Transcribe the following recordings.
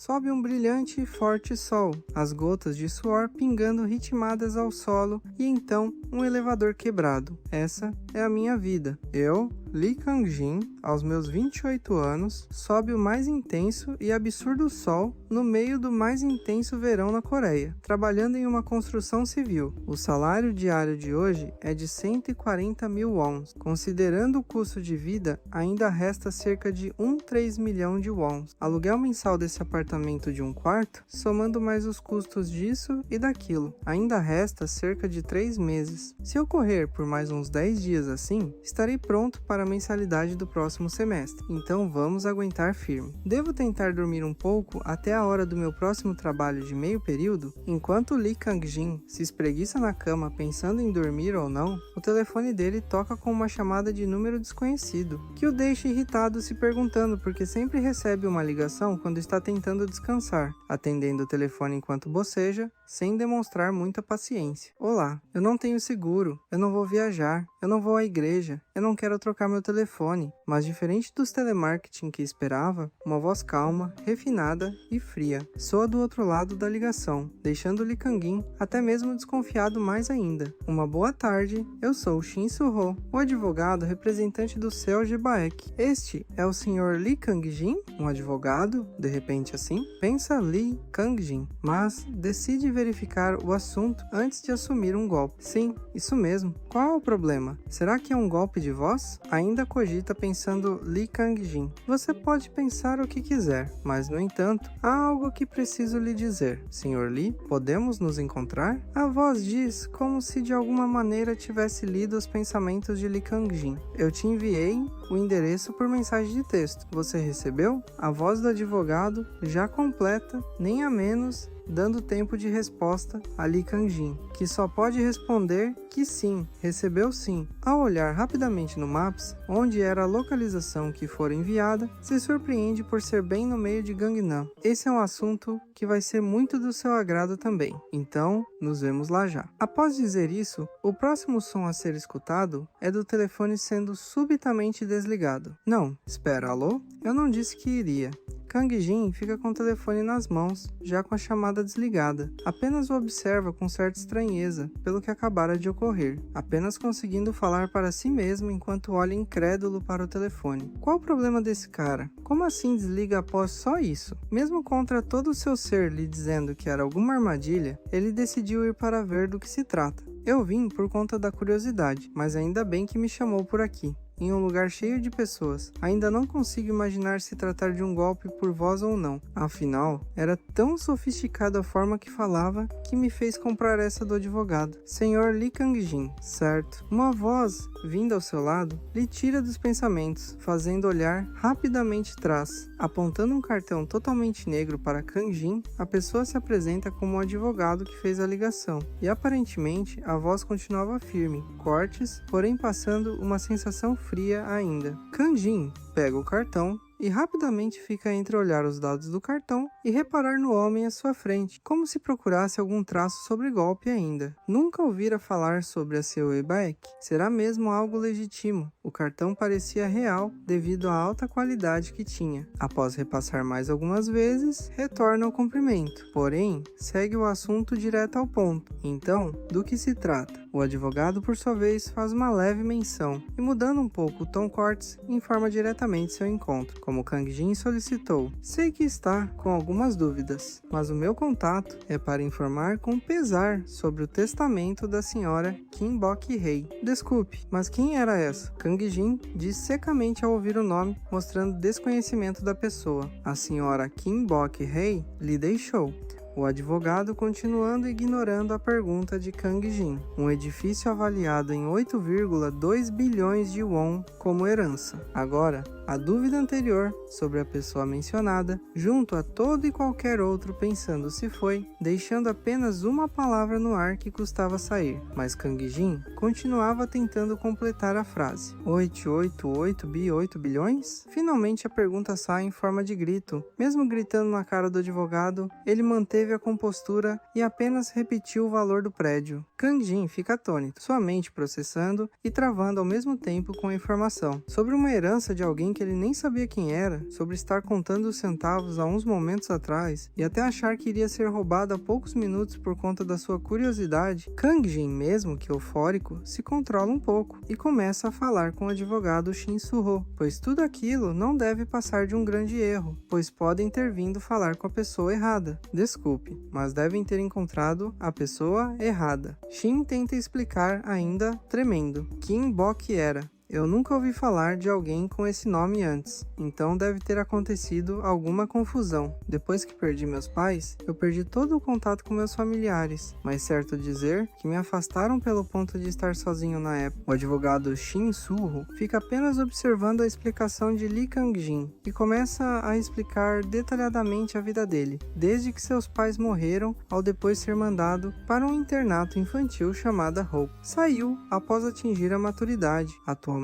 sobe um brilhante e forte sol, as gotas de suor pingando ritmadas ao solo e então um elevador quebrado. Essa é a minha vida. Eu, Lee Kang-jin, aos meus 28 anos, sobe o mais intenso e absurdo sol no meio do mais intenso verão na Coreia, trabalhando em uma construção civil. O salário diário de hoje é de 140 mil wons. Considerando o custo de vida, ainda resta cerca de 1,3 milhão de wons. Aluguel mensal desse apartamento de um quarto, somando mais os custos disso e daquilo, ainda resta cerca de 3 meses. Se eu correr por mais uns 10 dias assim, estarei pronto para a mensalidade do próximo semestre. Então vamos aguentar firme. Devo tentar dormir um pouco até a hora do meu próximo trabalho de meio período? Enquanto Lee Kang-jin se espreguiça na cama pensando em dormir ou não, o telefone dele toca com uma chamada de número desconhecido, que o deixa irritado se perguntando porque sempre recebe uma ligação quando está tentando descansar, atendendo o telefone enquanto boceja, sem demonstrar muita paciência. Olá, eu não tenho seguro, eu não vou viajar, eu não vou à igreja, eu não quero trocar meu telefone. Mas diferente dos telemarketing que esperava, uma voz calma, refinada e fria soa do outro lado da ligação, deixando Lee Kang-jin até mesmo desconfiado mais ainda. Uma boa tarde, eu sou Shin Soo-ho, o advogado representante do Seo Jebaek. Este é o Sr. Lee Kang-jin? Um advogado? De repente assim? Pensa Lee Kang-jin, mas decide verificar o assunto antes de assumir um golpe. Sim, isso mesmo. Qual é o problema? Será que é um golpe de voz? Ainda cogita pensando Lee Kang-jin. Você pode pensar o que quiser, mas no entanto, há algo que preciso lhe dizer. Sr. Lee, podemos nos encontrar? A voz diz como se de alguma maneira tivesse lido os pensamentos de Lee Kang-jin. Eu te enviei o endereço por mensagem de texto. Você recebeu? A voz do advogado já completa, nem a menos, dando tempo de resposta a Lee Kang-jin, que só pode responder que sim, recebeu sim. Ao olhar rapidamente no Maps, onde era a localização que fora enviada, se surpreende por ser bem no meio de Gangnam. Esse é um assunto que vai ser muito do seu agrado também, então nos vemos lá já. Após dizer isso, o próximo som a ser escutado é do telefone sendo subitamente desligado. Não, espera, alô? Eu não disse que iria. Kang-jin fica com o telefone nas mãos, já com a chamada desligada. Apenas o observa com certa estranheza pelo que acabara de ocorrer, apenas conseguindo falar para si mesmo enquanto olha incrédulo para o telefone. Qual o problema desse cara? Como assim desliga após só isso? Mesmo contra todo o seu ser lhe dizendo que era alguma armadilha, ele decidiu ir para ver do que se trata. Eu vim por conta da curiosidade, mas ainda bem que me chamou por aqui. Em um lugar cheio de pessoas. Ainda não consigo imaginar se tratar de um golpe por voz ou não. Afinal, era tão sofisticada a forma que falava que me fez comprar essa do advogado. Sr. Lee Kang-jin, certo. Uma voz, vinda ao seu lado, lhe tira dos pensamentos, fazendo olhar rapidamente trás. Apontando um cartão totalmente negro para Kang-jin, a pessoa se apresenta como o advogado que fez a ligação. E aparentemente, a voz continuava firme, cortes, porém passando uma sensação fria ainda. Kang-jin pega o cartão e rapidamente fica entre olhar os dados do cartão e reparar no homem à sua frente, como se procurasse algum traço sobre golpe ainda. Nunca ouvira falar sobre a Seo Jebaek? Será mesmo algo legítimo? O cartão parecia real devido à alta qualidade que tinha. Após repassar mais algumas vezes, retorna ao cumprimento. Porém, segue o assunto direto ao ponto. Então, do que se trata? O advogado, por sua vez, faz uma leve menção e, mudando um pouco o tom cortes, informa diretamente seu encontro. Como Kang-jin solicitou, sei que está com algumas dúvidas, mas o meu contato é para informar com pesar sobre o testamento da senhora Kim Bok-hye. Desculpe, mas quem era essa? Kang-jin diz secamente ao ouvir o nome, mostrando desconhecimento da pessoa. A senhora Kim Bok-hye lhe deixou. O advogado continuando ignorando a pergunta de Kang-jin. Um edifício avaliado em 8,2 bilhões de won como herança. Agora, a dúvida anterior sobre a pessoa mencionada, junto a todo e qualquer outro pensando se foi, deixando apenas uma palavra no ar que custava sair. Mas Kang-jin continuava tentando completar a frase. 8 bilhões? Finalmente a pergunta sai em forma de grito. Mesmo gritando na cara do advogado, ele manteve a compostura e apenas repetiu o valor do prédio. Kang-jin fica atônito, sua mente processando e travando ao mesmo tempo com a informação. Sobre uma herança de alguém que ele nem sabia quem era, sobre estar contando os centavos há uns momentos atrás e até achar que iria ser roubado há poucos minutos por conta da sua curiosidade, Kang Jin, mesmo que eufórico, se controla um pouco e começa a falar com o advogado Shin Su-ho, pois tudo aquilo não deve passar de um grande erro, pois podem ter vindo falar com a pessoa errada. Desculpe, mas devem ter encontrado a pessoa errada. Shin tenta explicar ainda, tremendo, Kim Bok era. Eu nunca ouvi falar de alguém com esse nome antes, então deve ter acontecido alguma confusão. Depois que perdi meus pais, eu perdi todo o contato com meus familiares, mas certo dizer que me afastaram pelo ponto de estar sozinho na época. O advogado Shin Su-ho fica apenas observando a explicação de Lee Kang-jin e começa a explicar detalhadamente a vida dele, desde que seus pais morreram ao depois ser mandado para um internato infantil chamado Hope. Saiu após atingir a maturidade. Atualmente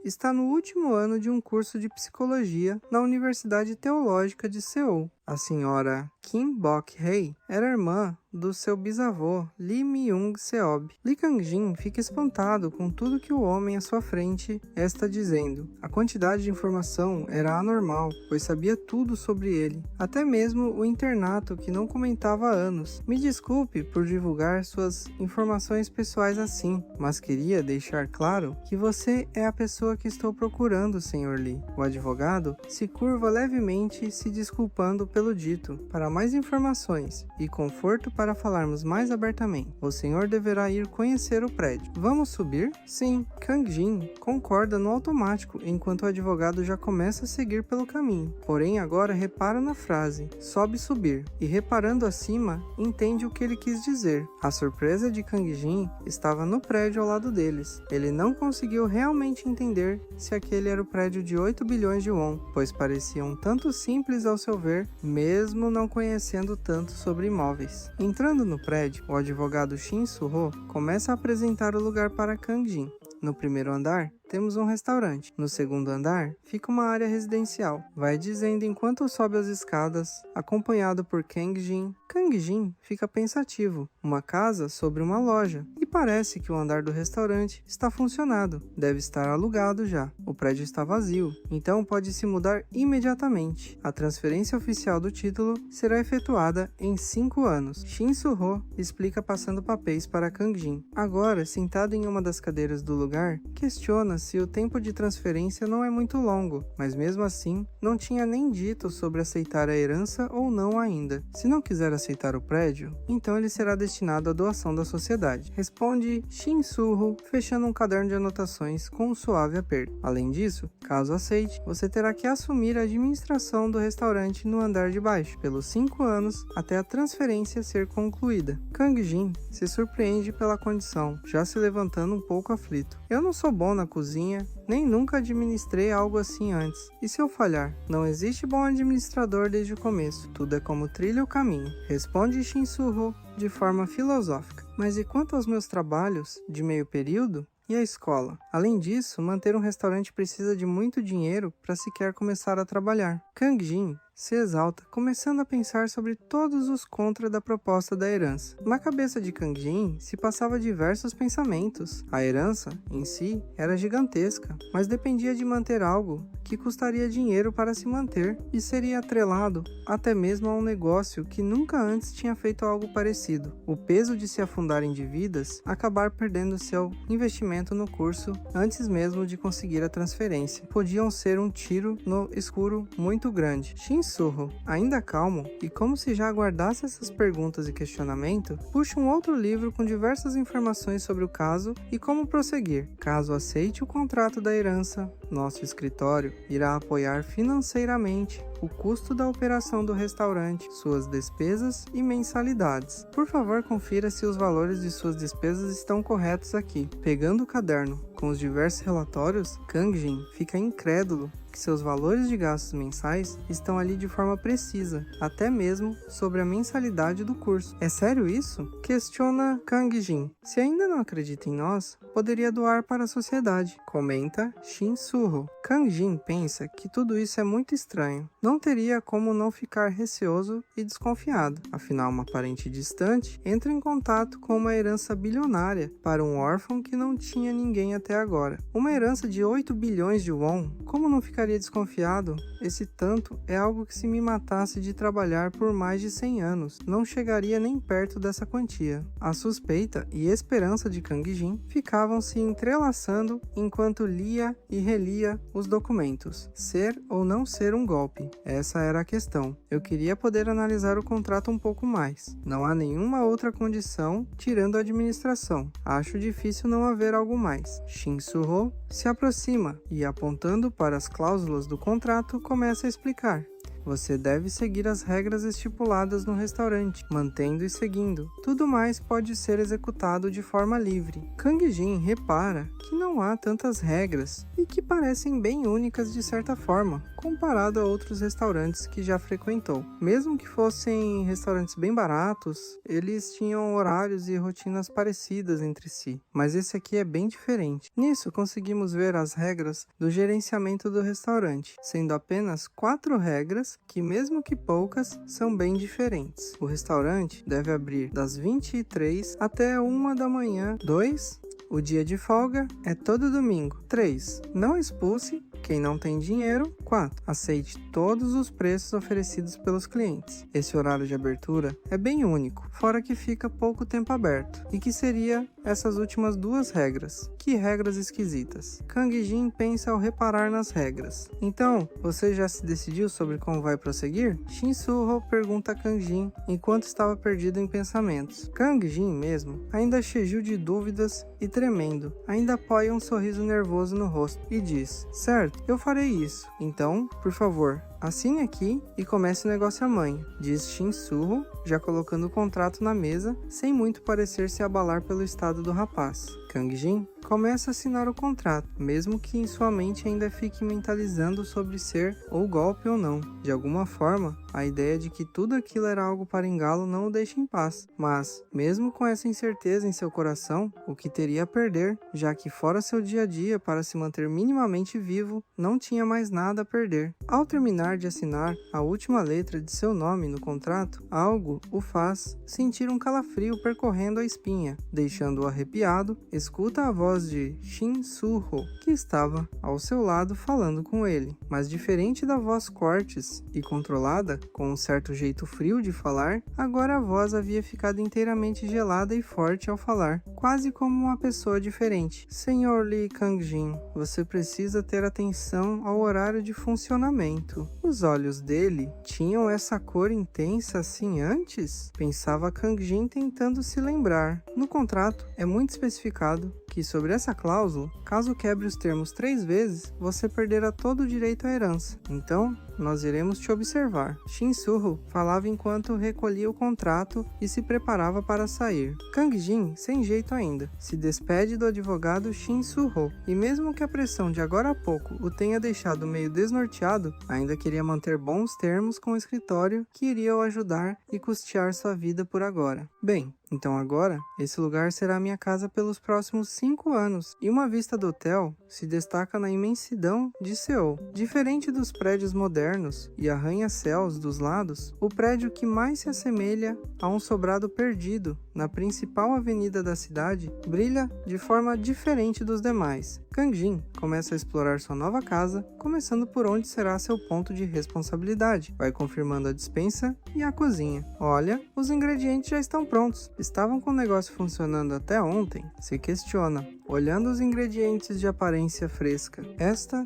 está no último ano de um curso de psicologia na Universidade Teológica de Seul. A senhora Kim Bok-hei era irmã do seu bisavô Lee Myung-seob. Lee Kang-jin fica espantado com tudo que o homem à sua frente está dizendo. A quantidade de informação era anormal, pois sabia tudo sobre ele, até mesmo o internato que não comentava há anos. Me desculpe por divulgar suas informações pessoais assim, mas queria deixar claro que você é a pessoa que estou procurando, Sr. Lee. O advogado se curva levemente, se desculpando pelo dito. Para mais informações e conforto para falarmos mais abertamente, o senhor deverá ir conhecer o prédio. Vamos subir? Sim. Kang-jin concorda no automático, enquanto o advogado já começa a seguir pelo caminho. Porém, agora repara na frase, sobe subir, e reparando acima, entende o que ele quis dizer. A surpresa de Kang-jin estava no prédio ao lado deles. Ele não conseguiu realmente entender se aquele era o prédio de 8 bilhões de won, pois parecia um tanto simples ao seu ver, mesmo não conhecendo tanto sobre imóveis. Entrando no prédio, o advogado Shin Su-ho começa a apresentar o lugar para Kang-jin. No primeiro andar, temos um restaurante. No segundo andar, fica uma área residencial. Vai dizendo enquanto sobe as escadas, acompanhado por Kang-jin. Kang-jin fica pensativo. Uma casa sobre uma loja. E parece que o andar do restaurante está funcionando. Deve estar alugado já. O prédio está vazio, então pode se mudar imediatamente. A transferência oficial do título será efetuada em 5 anos. Shin Su-ho explica passando papéis para Kang-jin. Agora, sentado em uma das cadeiras do lugar, questiona se o tempo de transferência não é muito longo, mas mesmo assim, não tinha nem dito sobre aceitar a herança ou não ainda. Se não quiser aceitar o prédio, então ele será destinado à doação da sociedade. Responde Shin Su-ho, fechando um caderno de anotações com um suave aperto. Além disso, caso aceite, você terá que assumir a administração do restaurante no andar de baixo, pelos 5 anos até a transferência ser concluída. Kang-jin se surpreende pela condição, já se levantando um pouco aflito. Eu não sou bom na cozinha, nem nunca administrei algo assim antes. E se eu falhar? Não existe bom administrador desde o começo. Tudo é como trilha o caminho. Responde Shin Su-ho de forma filosófica. Mas e quanto aos meus trabalhos de meio período? E a escola? Além disso, manter um restaurante precisa de muito dinheiro para sequer começar a trabalhar. Kang-jin se exalta, começando a pensar sobre todos os contra da proposta da herança. Na cabeça de Kang-jin se passava diversos pensamentos. A herança, em si, era gigantesca, mas dependia de manter algo que custaria dinheiro para se manter e seria atrelado até mesmo a um negócio que nunca antes tinha feito algo parecido. O peso de se afundar em dívidas, acabar perdendo seu investimento no curso antes mesmo de conseguir a transferência, podiam ser um tiro no escuro muito grande. Shin Su-ho, ainda calmo e como se já aguardasse essas perguntas e questionamento, puxa um outro livro com diversas informações sobre o caso e como prosseguir. Caso aceite o contrato da herança, nosso escritório irá apoiar financeiramente o custo da operação do restaurante, suas despesas e mensalidades. Por favor, confira se os valores de suas despesas estão corretos aqui. Pegando o caderno com os diversos relatórios, Kang-jin fica incrédulo que seus valores de gastos mensais estão ali de forma precisa, até mesmo sobre a mensalidade do curso. É sério isso? Questiona Kang-jin. Se ainda não acredita em nós, poderia doar para a sociedade, comenta Shin Su-ho. Kang-jin pensa que tudo isso é muito estranho. Não teria como não ficar receoso e desconfiado. Afinal, uma parente distante entra em contato com uma herança bilionária para um órfão que não tinha ninguém até até agora. Uma herança de 8 bilhões de won? Como não ficaria desconfiado? Esse tanto é algo que, se me matasse de trabalhar por mais de 100 anos, não chegaria nem perto dessa quantia. A suspeita e esperança de Kang Jin ficavam se entrelaçando enquanto lia e relia os documentos. Ser ou não ser um golpe? Essa era a questão. Eu queria poder analisar o contrato um pouco mais. Não há nenhuma outra condição tirando a administração. Acho difícil não haver algo mais. Shin Su-ho se aproxima e, apontando para as cláusulas do contrato, começa a explicar. Você deve seguir as regras estipuladas no restaurante, mantendo e seguindo. Tudo mais pode ser executado de forma livre. Kang Jin repara que não há tantas regras e que parecem bem únicas de certa forma, comparado a outros restaurantes que já frequentou. Mesmo que fossem restaurantes bem baratos, eles tinham horários e rotinas parecidas entre si, mas esse aqui é bem diferente. Nisso, conseguimos ver as regras do gerenciamento do restaurante, sendo apenas 4 regras que, mesmo que poucas, são bem diferentes. O restaurante deve abrir das 23 até 1 da manhã. 2. O dia de folga é todo domingo. 3. Não expulse quem não tem dinheiro. 4. Aceite todos os preços oferecidos pelos clientes. Esse horário de abertura é bem único, fora que fica pouco tempo aberto. E que seria essas últimas 2 regras? Que regras esquisitas. Kang Jin pensa ao reparar nas regras. Então, você já se decidiu sobre como vai prosseguir? Shin Su-ho pergunta a Kang Jin enquanto estava perdido em pensamentos. Kang Jin mesmo ainda cheio de dúvidas e tremendo, ainda apoia um sorriso nervoso no rosto e diz: certo, eu farei isso. Então, por favor, assine aqui e comece o negócio amanhã, diz Shin Su-ho, já colocando o contrato na mesa, sem muito parecer se abalar pelo estado do rapaz. Kang Jin começa a assinar o contrato, mesmo que em sua mente ainda fique mentalizando sobre ser ou golpe ou não. De alguma forma, a ideia de que tudo aquilo era algo para engá-lo não o deixa em paz. Mas, mesmo com essa incerteza em seu coração, o que teria a perder, já que fora seu dia a dia para se manter minimamente vivo, não tinha mais nada a perder. Ao terminar de assinar a última letra de seu nome no contrato, algo o faz sentir um calafrio percorrendo a espinha. Deixando-o arrepiado, escuta a voz de Shin Su-ho, que estava ao seu lado falando com ele. Mas diferente da voz cortes e controlada, com um certo jeito frio de falar, agora a voz havia ficado inteiramente gelada e forte ao falar, quase como uma pessoa diferente. Senhor Lee Kang Jin, você precisa ter atenção ao horário de funcionamento. Os olhos dele tinham essa cor intensa assim antes? Pensava Kang Jin tentando se lembrar. No contrato é muito especificado que sobre essa cláusula, caso quebre os termos 3 vezes, você perderá todo o direito à herança. Então, nós iremos te observar. Shin Su-ho falava enquanto recolhia o contrato e se preparava para sair. Kang Jin, sem jeito ainda, se despede do advogado Shin Su-ho, e mesmo que a pressão de agora a pouco o tenha deixado meio desnorteado, ainda queria manter bons termos com o escritório que iria o ajudar e custear sua vida por agora. Bem, então agora, esse lugar será minha casa pelos próximos 5 anos, e uma vista do hotel se destaca na imensidão de Seul. Diferente dos prédios modernos e arranha-céus dos lados, o prédio que mais se assemelha a um sobrado perdido na principal avenida da cidade brilha de forma diferente dos demais. Kang Jin começa a explorar sua nova casa, começando por onde será seu ponto de responsabilidade. Vai confirmando a despensa e a cozinha. Olha, os ingredientes já estão prontos. Estavam com o negócio funcionando até ontem? Se questiona, olhando os ingredientes de aparência fresca.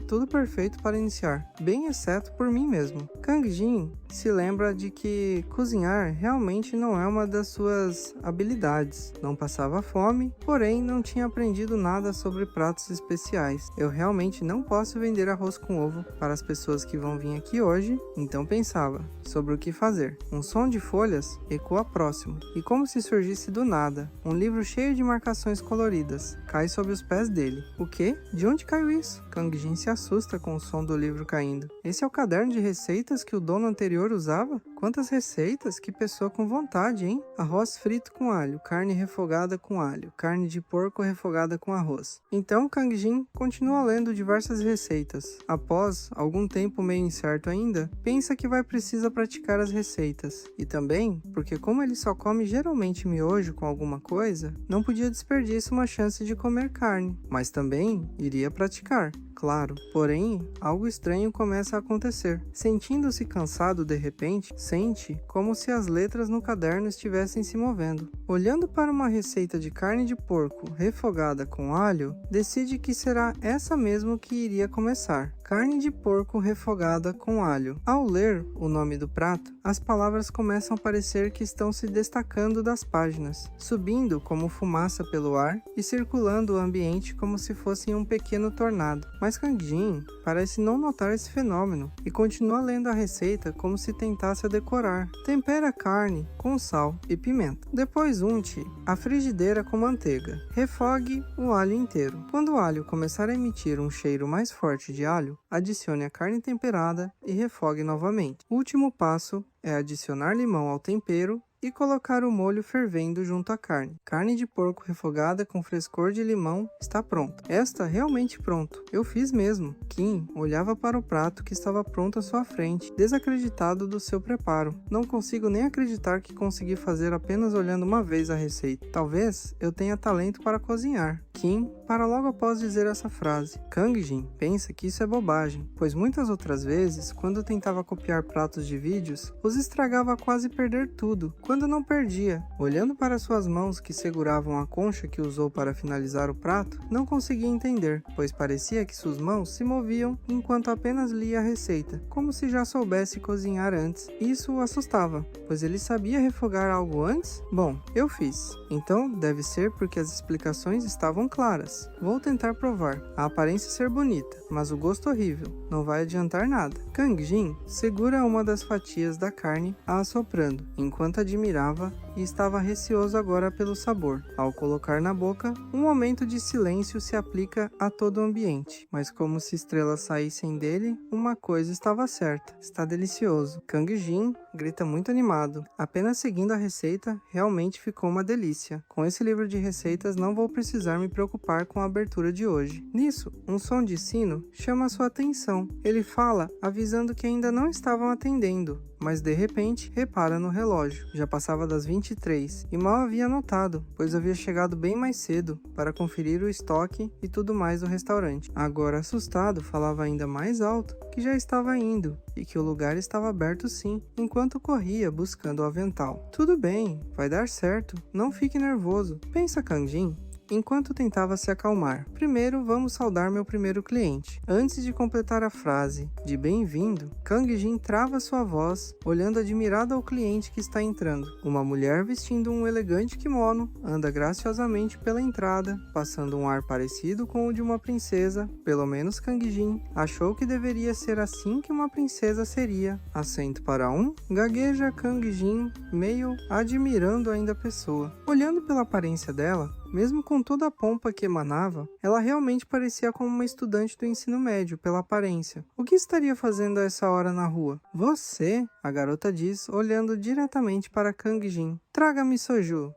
Tudo perfeito para iniciar, bem exceto por mim mesmo. Kang Jin se lembra de que cozinhar realmente não é uma das suas habilidades. Não passava fome, porém não tinha aprendido nada sobre pratos especiais. Eu realmente não posso vender arroz com ovo para as pessoas que vão vir aqui hoje, então pensava sobre o que fazer. Um som de folhas ecoa próximo, e como se surgisse do nada, um livro cheio de marcações coloridas cai sob os pés dele. O quê? De onde caiu isso? Kang Jin se assusta com o som do livro caindo. Esse é o caderno de receitas que o dono anterior usava? quantas receitas, que pessoa com vontade, hein? Arroz frito com alho, carne refogada com alho, carne de porco refogada com arroz. Então Kang Jin continua lendo diversas receitas. Após algum tempo meio incerto ainda, pensa que vai precisar praticar as receitas. E também, porque como ele só come geralmente miojo com alguma coisa, não podia desperdiçar uma chance de comer carne, mas também iria praticar. Claro, porém, algo estranho começa a acontecer. Sentindo-se cansado de repente, sente como se as letras no caderno estivessem se movendo. Olhando para uma receita de carne de porco refogada com alho, decide que será essa mesmo que iria começar. Carne de porco refogada com alho. Ao ler o nome do prato, as palavras começam a parecer que estão se destacando das páginas, subindo como fumaça pelo ar e circulando o ambiente como se fossem um pequeno tornado. Mas Kang Jin parece não notar esse fenômeno e continua lendo a receita como se tentasse a decorar. Tempera a carne com sal e pimenta. Depois unte a frigideira com manteiga. Refogue o alho inteiro. Quando o alho começar a emitir um cheiro mais forte de alho, adicione a carne temperada e refogue novamente. O último passo é adicionar limão ao tempero e colocar o molho fervendo junto à carne. Carne de porco refogada com frescor de limão está pronta. Está realmente pronto. Eu fiz mesmo. Kim olhava para o prato que estava pronto à sua frente, desacreditado do seu preparo. Não consigo nem acreditar que consegui fazer apenas olhando uma vez a receita. Talvez eu tenha talento para cozinhar. Kim para logo após dizer essa frase. Kang Jin pensa que isso é bobagem, pois muitas outras vezes, quando tentava copiar pratos de vídeos, os estragava a quase perder tudo. Quando não perdia, olhando para suas mãos que seguravam a concha que usou para finalizar o prato, não conseguia entender, pois parecia que suas mãos se moviam enquanto apenas lia a receita, como se já soubesse cozinhar antes. Isso o assustava, pois ele sabia refogar algo antes? Bom, eu fiz. Então deve ser porque as explicações estavam claras. Vou tentar provar. A aparência ser bonita, mas o gosto horrível. Não vai adiantar nada. Kang Jin segura uma das fatias da carne a assoprando, enquanto admirava e estava receoso agora pelo sabor. Ao colocar na boca, um momento de silêncio se aplica a todo o ambiente, mas como se estrelas saíssem dele, uma coisa estava certa: está delicioso. Kang Jin grita muito animado. Apenas seguindo a receita, realmente ficou uma delícia. Com esse livro de receitas não vou precisar me preocupar com a abertura de hoje. Nisso, um som de sino chama sua atenção. Ele fala, avisando que ainda não estavam atendendo, mas de repente repara no relógio. Já passava das 23 e mal havia notado, pois havia chegado bem mais cedo para conferir o estoque e tudo mais do restaurante. Agora assustado, falava ainda mais alto que já estava indo e que o lugar estava aberto sim, enquanto corria buscando o avental. Tudo bem, vai dar certo, não fique nervoso, pensa Kang Jin. Enquanto tentava se acalmar. Primeiro, vamos saudar meu primeiro cliente. Antes de completar a frase de bem-vindo, Kang Jin trava sua voz, olhando admirado ao cliente que está entrando. Uma mulher vestindo um elegante kimono anda graciosamente pela entrada, passando um ar parecido com o de uma princesa. Pelo menos Kang Jin achou que deveria ser assim que uma princesa seria. Assento para um? Gagueja Kang Jin, meio admirando ainda a pessoa. Olhando pela aparência dela, mesmo com toda a pompa que emanava, ela realmente parecia como uma estudante do ensino médio pela aparência. O que estaria fazendo a essa hora na rua? Você, a garota diz, olhando diretamente para Kang Jin. Traga-me soju.